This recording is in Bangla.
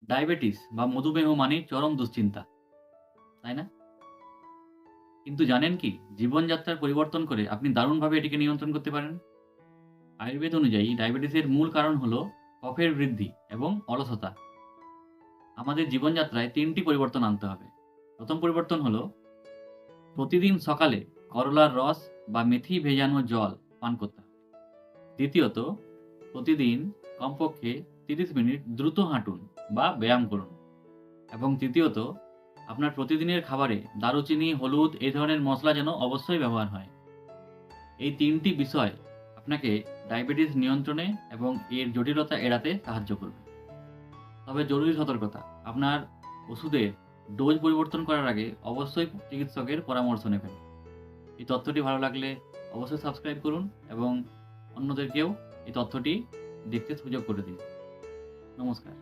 ডায়াবেটিস বা মধুমেহ মানেই চরম দুশ্চিন্তা, তাই না? কিন্তু জানেন কি? জীবনযাত্রার পরিবর্তন করে আপনি দারুণভাবে এটিকে নিয়ন্ত্রণ করতে পারেন। আয়ুর্বেদ অনুযায়ী ডায়াবেটিসের মূল কারণ হলো কফের বৃদ্ধি এবং অলসতা। আমাদের জীবনযাত্রায় ৩ টি পরিবর্তন আনতে হবে। ১ম পরিবর্তন হলো প্রতিদিন সকালে করলার রস বা মেথি ভেজানো জল পান করতে হবে। দ্বিতীয়ত, প্রতিদিন কমপক্ষে ৩০ মিনিট দ্রুত হাঁটুন বা ব্যায়াম করুন। এবং তৃতীয়ত, আপনার প্রতিদিনের খাবারে দারুচিনি, হলুদ এই ধরনের মসলা যেন অবশ্যই ব্যবহার হয়। এই ৩ টি বিষয় আপনাকে ডায়াবেটিস নিয়ন্ত্রণে এবং এর জটিলতা এড়াতে সাহায্য করবে। তবে জরুরি সতর্কতা, আপনার ওষুধের ডোজ পরিবর্তন করার আগে অবশ্যই চিকিৎসকের পরামর্শ নেবেন। এই তথ্যটি ভালো লাগলে অবশ্যই সাবস্ক্রাইব করুন এবং অন্যদেরকেও এই তথ্যটি দেখতে সুযোগ করে দিন। নমস্কার।